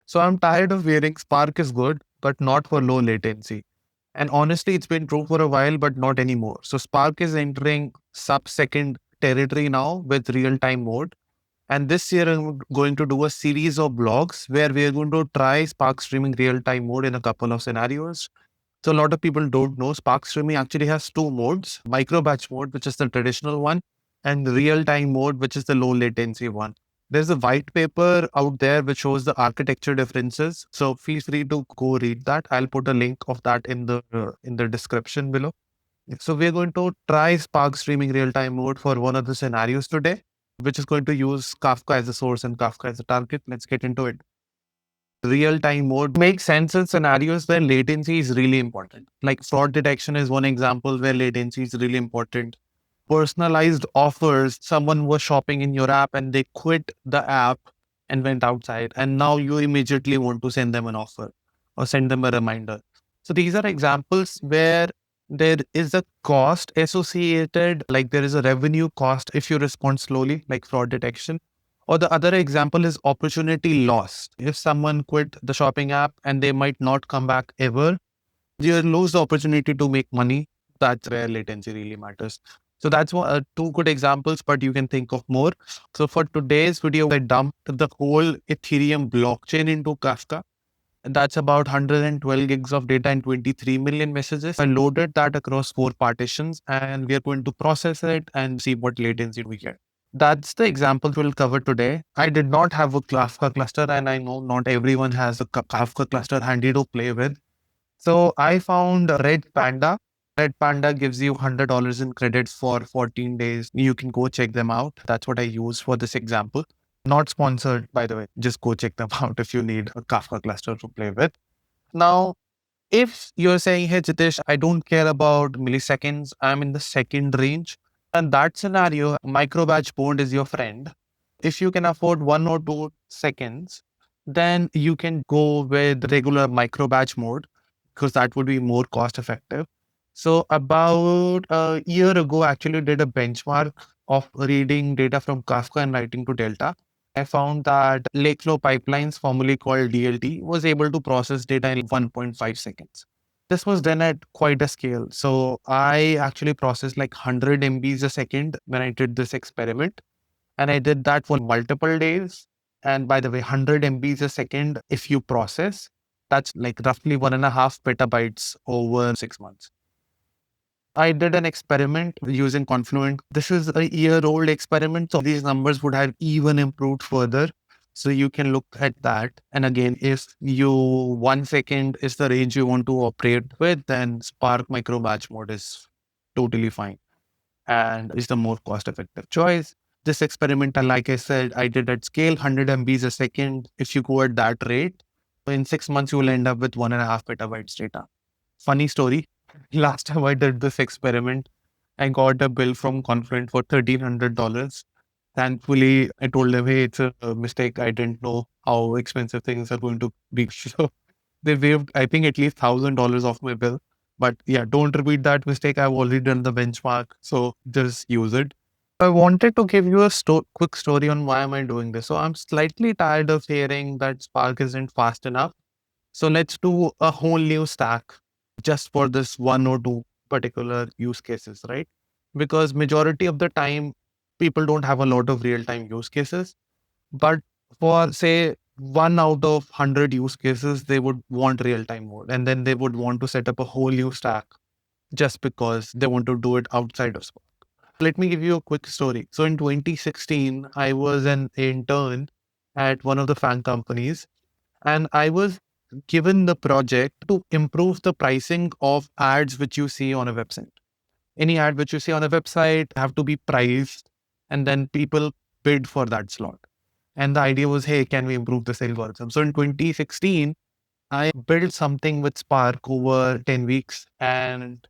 So I'm tired of hearing Spark is good, but not for low latency. And honestly, it's been true for a while, but not anymore. So Spark is entering sub-second territory now with real-time mode. And this year, I'm going to do a series of blogs where we are going to try Spark streaming real-time mode in a couple of scenarios. So a lot of people don't know Spark streaming actually has two modes: MicroBatch mode, which is the traditional one, and real-time mode, which is the low latency one. There's a white paper out there which shows the architecture differences. So feel free to go read that. I'll put a link of that in the description below. So we're going to try Spark streaming real-time mode for one of the scenarios today, which is going to use Kafka as a source and Kafka as a target. Let's get into it. Real-time mode makes sense in scenarios where latency is really important. Like fraud detection is one example where latency is really important. Personalized offers, someone was shopping in your app and they quit the app and went outside, and now you immediately want to send them an offer or send them a reminder. So these are examples where there is a cost associated, like there is a revenue cost if you respond slowly, like fraud detection. Or the other example is opportunity lost. If someone quit the shopping app and they might not come back ever, you lose the opportunity to make money. That's where latency really matters. So that's two good examples, but you can think of more. So for today's video, I dumped the whole Ethereum blockchain into Kafka. That's about 112 gigs of data and 23 million messages. I loaded that across 4 partitions, and we are going to process it and see what latency we get. That's the examples we'll cover today. I did not have a Kafka cluster, and I know not everyone has a Kafka cluster handy to play with. So I found Red Panda. Red Panda gives you $100 in credits for 14 days. You can go check them out. That's what I use for this example. Not sponsored, by the way. Just go check them out if you need a Kafka cluster to play with. Now, if you're saying, hey, Jitesh, I don't care about milliseconds, I'm in the second range. In that scenario, microbatch mode is your friend. If you can afford 1 or 2 seconds, then you can go with regular microbatch mode because that would be more cost effective. So about a year ago, I actually did a benchmark of reading data from Kafka and writing to Delta. I found that Lakeflow Pipelines, formerly called DLT, was able to process data in 1.5 seconds. This was done at quite a scale. So I actually processed like 100 MBs a second when I did this experiment. And I did that for multiple days. And by the way, 100 MBs a second, if you process, that's like roughly 1.5 petabytes over 6 months. I did an experiment using Confluent. This is a year-old experiment, so these numbers would have even improved further. So you can look at that. And again, if you 1 second is the range you want to operate with, then Spark micro batch mode is totally fine and is the more cost-effective choice. This experiment, like I said, I did at scale 100 MBs a second. If you go at that rate, in 6 months, you will end up with 1.5 petabytes data. Funny story. Last time I did this experiment, I got a bill from Confluent for $1,300. Thankfully, I told them, hey, it's a mistake. I didn't know how expensive things are going to be. So they waived, I think, at least $1,000 off my bill. But yeah, don't repeat that mistake. I've already done the benchmark. So just use it. I wanted to give you a quick story on why am I doing this. So I'm slightly tired of hearing that Spark isn't fast enough. So let's do a whole new stack just for this 1 or 2 particular use cases, right? Because majority of the time, people don't have a lot of real-time use cases. But for say 1 out of 100 use cases, they would want real-time mode. And then they would want to set up a whole new stack just because they want to do it outside of Spark. Let me give you a quick story. So in 2016, I was an intern at one of the FANG companies, and I was given the project to improve the pricing of ads which you see on a website. Any ad which you see on a website have to be priced, and then people bid for that slot. And the idea was, hey, can we improve this algorithm? So in 2016, I built something with Spark over 10 weeks, and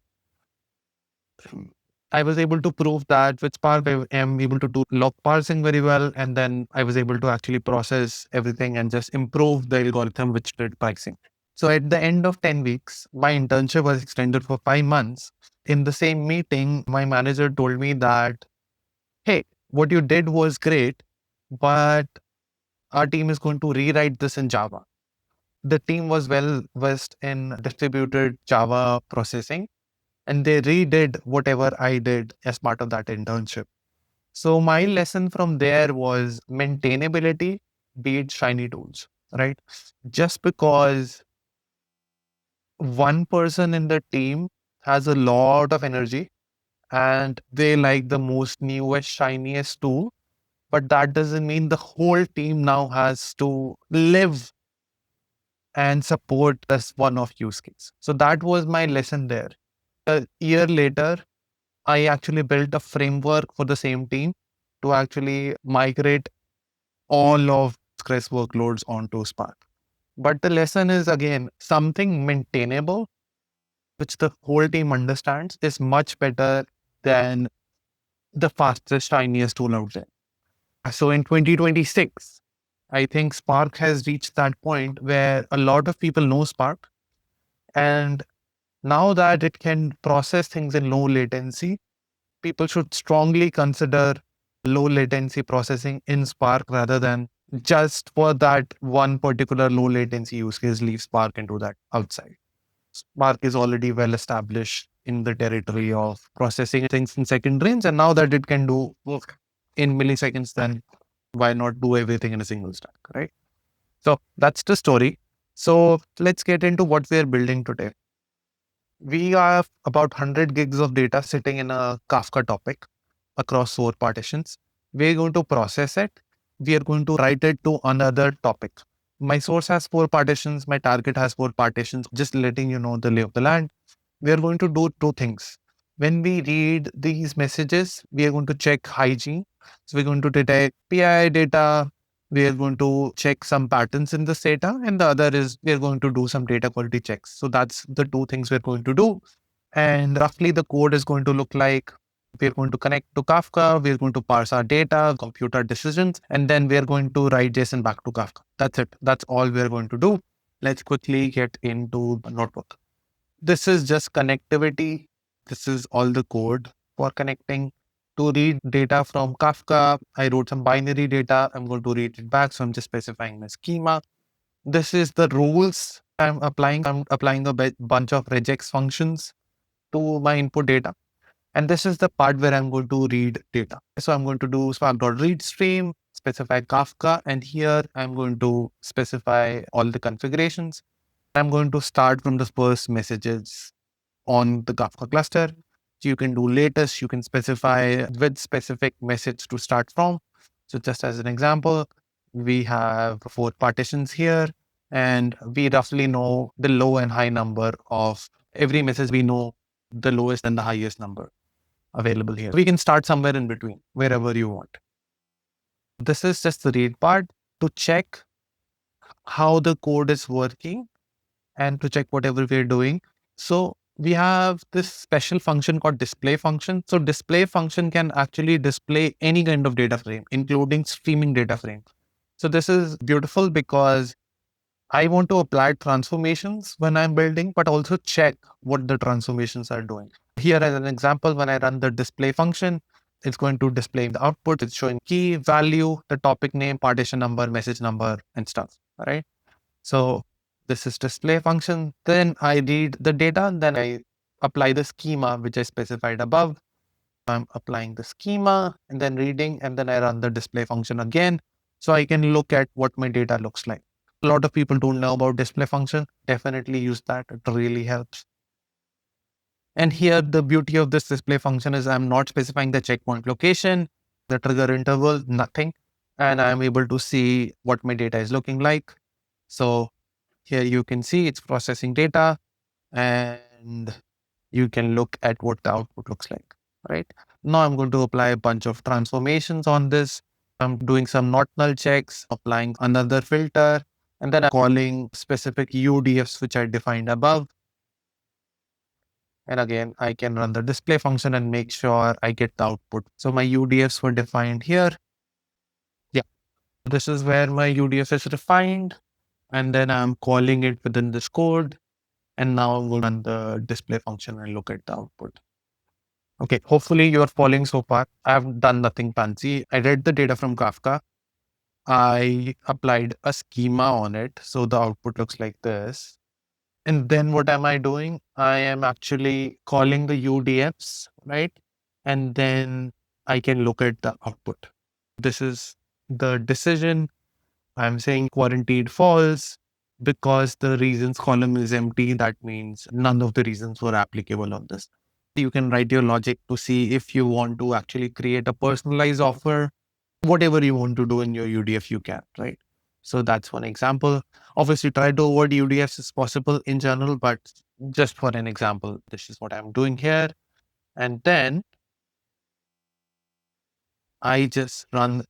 I was able to prove that with Spark, I am able to do log parsing very well. And then I was able to actually process everything and just improve the algorithm which did pricing. So at the end of 10 weeks, my internship was extended for 5 months. In the same meeting, my manager told me that, hey, what you did was great, but our team is going to rewrite this in Java. the team was well versed in distributed Java processing, and they redid whatever I did as part of that internship. So my lesson from there was maintainability beats shiny tools, right? Just because one person in the team has a lot of energy and they like the most newest, shiniest tool, but that doesn't mean the whole team now has to live and support this one of use case. So that was my lesson there. A year later, I actually built a framework for the same team to actually migrate all of Scratch workloads onto Spark. But the lesson is again something maintainable, which the whole team understands, is much better than the fastest, shiniest tool out there. So in 2026, I think Spark has reached that point where a lot of people know Spark. And now that it can process things in low latency, people should strongly consider low latency processing in Spark rather than just for that one particular low latency use case, leave Spark into that outside. Spark is already well established in the territory of processing things in second range. And now that it can do work in milliseconds, then why not do everything in a single stack, right? So that's the story. So let's get into what we're building today. We have about 100 gigs of data sitting in a Kafka topic across 4 partitions. We're going to process it. We are going to write it to another topic. My source has 4 partitions. My target has 4 partitions. Just letting you know the lay of the land. We are going to do 2 things. When we read these messages, we are going to check hygiene. So we're going to detect PI data. We are going to check some patterns in this data. And the other is we are going to do some data quality checks. So that's the 2 things we're going to do. And roughly the code is going to look like we're going to connect to Kafka, we're going to parse our data, compute our decisions, and then we're going to write JSON back to Kafka. That's it. That's all we're going to do. Let's quickly get into the notebook. This is just connectivity. This is all the code for connecting. To read data from Kafka, I wrote some binary data. I'm going to read it back. So I'm just specifying my schema. This is the rules I'm applying. I'm applying a bunch of regex functions to my input data. And this is the part where I'm going to read data. So I'm going to do spark.read stream, specify Kafka, and here I'm going to specify all the configurations. I'm going to start from the first messages on the Kafka cluster. So you can do latest, you can specify with specific message to start from. So just as an example, we have 4 partitions here, and we roughly know the low and high number of every message. We know the lowest and the highest number available here. We can start somewhere in between, wherever you want. This is just the read part to check how the code is working and to check whatever we're doing. So we have this special function called display function. So display function can actually display any kind of data frame, including streaming data frame. So this is beautiful because I want to apply transformations when I'm building, but also check what the transformations are doing. Here as an example, when I run the display function, it's going to display the output. It's showing key value, the topic name, partition number, message number, and stuff. All right. So this is display function. Then I read the data, then I apply the schema, which I specified above. I'm applying the schema and then reading, and then I run the display function again. So I can look at what my data looks like. A lot of people don't know about display function. Definitely use that. It really helps. And here the beauty of this display function is I'm not specifying the checkpoint location, the trigger interval, nothing. And I'm able to see what my data is looking like. So here you can see it's processing data and you can look at what the output looks like, right? Now I'm going to apply a bunch of transformations on this. I'm doing some not null checks, applying another filter, and then I'm calling specific UDFs, which I defined above. And again, I can run the display function and make sure I get the output. So my UDFs were defined here. Yeah, this is where my UDF is defined. And then I'm calling it within this code. And now I'm going to run the display function and look at the output. Okay, hopefully you're following so far. I've done nothing fancy. I read the data from Kafka. I applied a schema on it. So the output looks like this. And then what am I doing? I am actually calling the UDFs, right? And then I can look at the output. This is the decision. I'm saying quarantined false because the reasons column is empty. That means none of the reasons were applicable on this. You can write your logic to see if you want to actually create a personalized offer. Whatever you want to do in your UDF, you can, right? So that's one example. Obviously, try to avoid UDFs as possible in general, but just for an example, this is what I'm doing here. And then I just run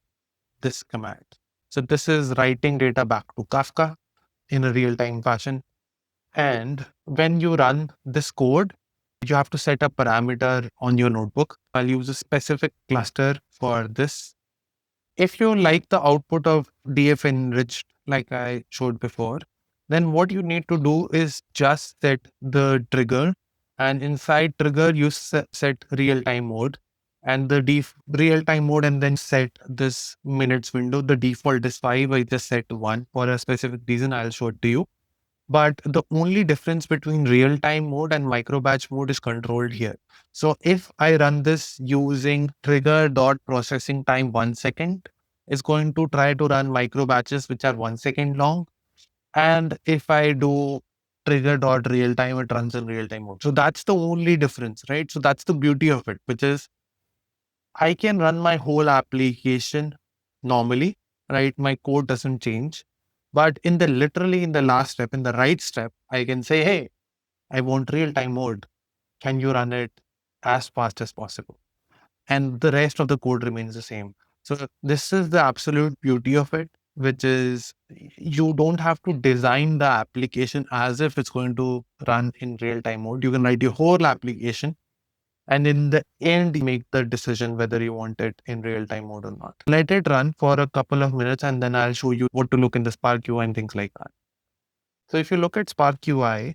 this command. So this is writing data back to Kafka in a real-time fashion. And when you run this code, you have to set a parameter on your notebook. I'll use a specific cluster for this. If you like the output of DF enriched, like I showed before, then what you need to do is just set the trigger, and inside trigger, you set real time mode and the real time mode, and then set this minutes window. The default is 5. I just set 1 for a specific reason. I'll show it to you. But the only difference between real time mode and microbatch mode is controlled here. So if I run this using trigger dot processing time 1 second, it's going to try to run micro batches which are 1 second long. And if I do trigger dot real time, it runs in real time mode. So that's the only difference, right? So that's the beauty of it, which is I can run my whole application normally, right? My code doesn't change. But literally in the last step, in the right step, I can say, hey, I want real time mode. Can you run it as fast as possible? And the rest of the code remains the same. So this is the absolute beauty of it, which is you don't have to design the application as if it's going to run in real time mode. You can write your whole application and in the end, you make the decision whether you want it in real time mode or not. Let it run for a couple of minutes and then I'll show you what to look in the Spark UI and things like that. So if you look at Spark UI,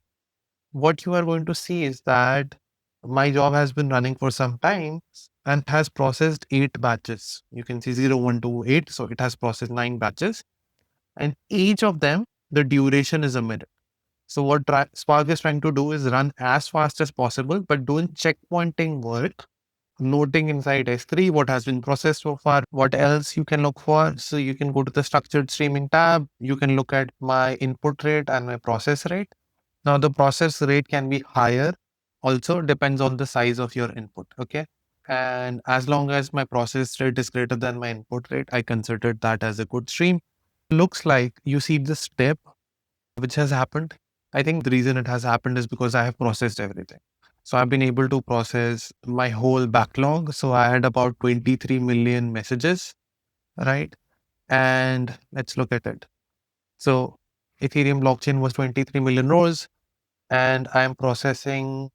what you are going to see is that my job has been running for some time and has processed 8 batches. You can see 0, 1, 2, 8. So it has processed 9 batches. And each of them, the duration is a minute. So what Spark is trying to do is run as fast as possible, but doing checkpointing work, noting inside S3 what has been processed so far, what else you can look for. So you can go to the structured streaming tab. You can look at my input rate and my process rate. Now the process rate can be higher. Also depends on the size of your input. Okay. And as long as my process rate is greater than my input rate, I considered that as a good stream. Looks like you see the step which has happened. I think the reason it has happened is because I have processed everything. So I've been able to process my whole backlog. So I had about 23 million messages, right? And let's look at it. So Ethereum blockchain was 23 million rows, and I'm processing,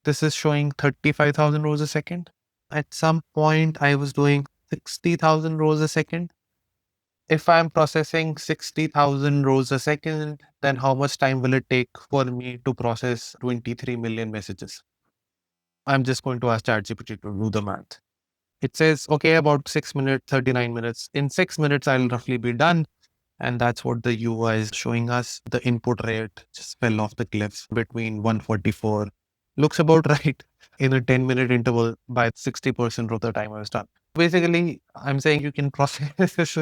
this is showing 35,000 rows a second. At some point, I was doing 60,000 rows a second. If I'm processing 60,000 rows a second, then how much time will it take for me to process 23 million messages? I'm just going to ask ChatGPT to do the math. It says, okay, about 6 minutes, 39 minutes. In 6 minutes, I'll roughly be done. And that's what the UI is showing us. The input rate just fell off the cliffs between 144. Looks about right in a 10-minute interval by 60% of the time I was done. Basically, I'm saying you can process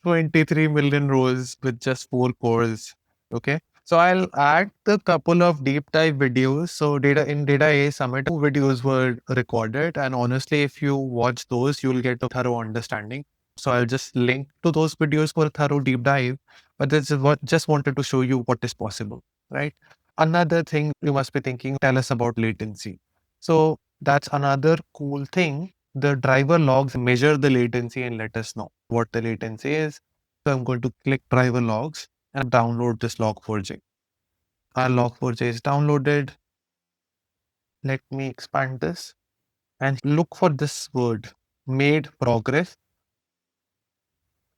23 million rows with just 4 cores. Okay. So I'll add the couple of deep dive videos. So Data A Summit, 2 videos were recorded. And honestly, if you watch those, you'll get a thorough understanding. So I'll just link to those videos for a thorough deep dive. But this is what just wanted to show you what is possible, right? Another thing you must be thinking, tell us about latency. So that's another cool thing. The driver logs measure the latency and let us know what the latency is. So I'm going to click driver logs and download this log4j. Our log4j is downloaded. Let me expand this and look for this word, made progress.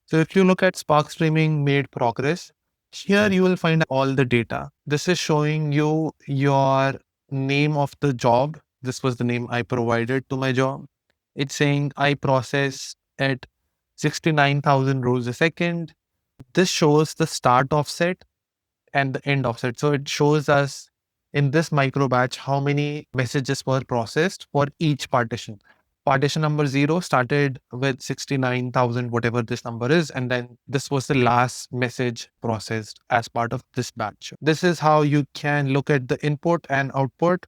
So if you look at Spark Streaming made progress, here you will find all the data. This is showing you your name of the job. This was the name I provided to my job. It's saying I processed at 69,000 rows a second. This shows the start offset and the end offset. So it shows us in this micro batch how many messages were processed for each partition. Partition number 0 started with 69,000, whatever this number is, and then this was the last message processed as part of this batch. This is how you can look at the input and output.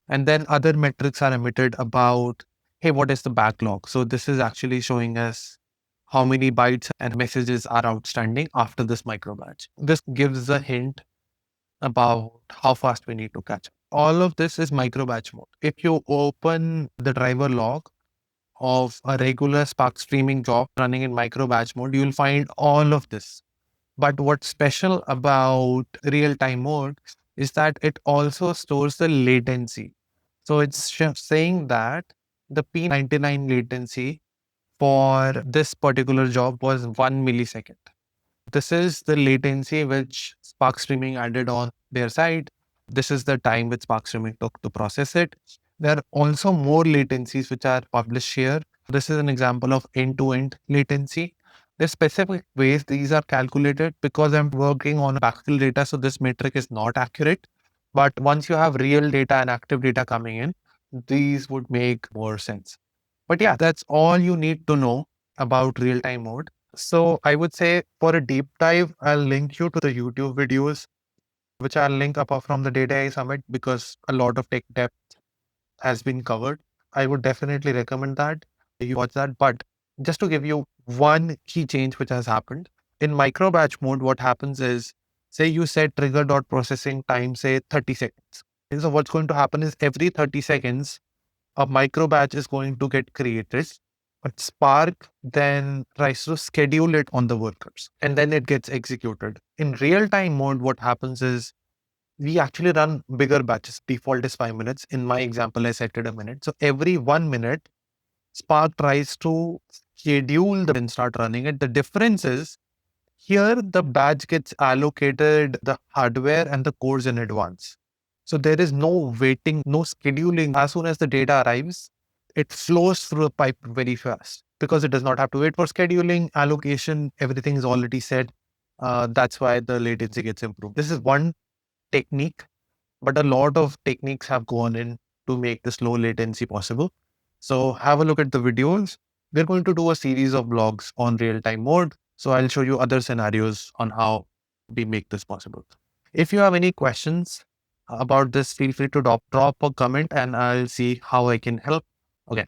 And then other metrics are emitted about, hey, what is the backlog? So this is actually showing us how many bytes and messages are outstanding after this micro batch. This gives a hint about how fast we need to catch up. All of this is micro batch mode. If you open the driver log of a regular Spark streaming job running in micro batch mode, you will find all of this. But what's special about real-time mode is that it also stores the latency. So it's saying that the P99 latency for this particular job was 1 millisecond. This is the latency which Spark Streaming added on their side. This is the time which Spark Streaming took to process it. There are also more latencies which are published here. This is an example of end-to-end latency. There's specific ways these are calculated because I'm working on backfill data, so this metric is not accurate. But once you have real data and active data coming in, these would make more sense. But yeah, that's all you need to know about real-time mode. So I would say for a deep dive, I'll link you to the YouTube videos, which I'll link apart from the Data AI Summit because a lot of tech depth has been covered. I would definitely recommend that you watch that. But just to give you one key change which has happened in micro batch mode, what happens is, say you set trigger dot processing time, say 30 seconds. And so what's going to happen is every 30 seconds, a micro batch is going to get created. But Spark then tries to schedule it on the workers and then it gets executed. In real time mode, what happens is we actually run bigger batches. Default is 5 minutes. In my example, I set it a minute. So every 1 minute, Spark tries to schedule the and start running it. The difference is here the batch gets allocated the hardware and the cores in advance. So there is no waiting, no scheduling. As soon as the data arrives, it flows through the pipe very fast because it does not have to wait for scheduling, allocation, everything is already set. That's why the latency gets improved. This is one technique, but a lot of techniques have gone in to make this low latency possible. So have a look at the videos. We're going to do a series of vlogs on real-time mode. So I'll show you other scenarios on how we make this possible. If you have any questions about this, feel free to drop a comment and I'll see how I can help. Okay.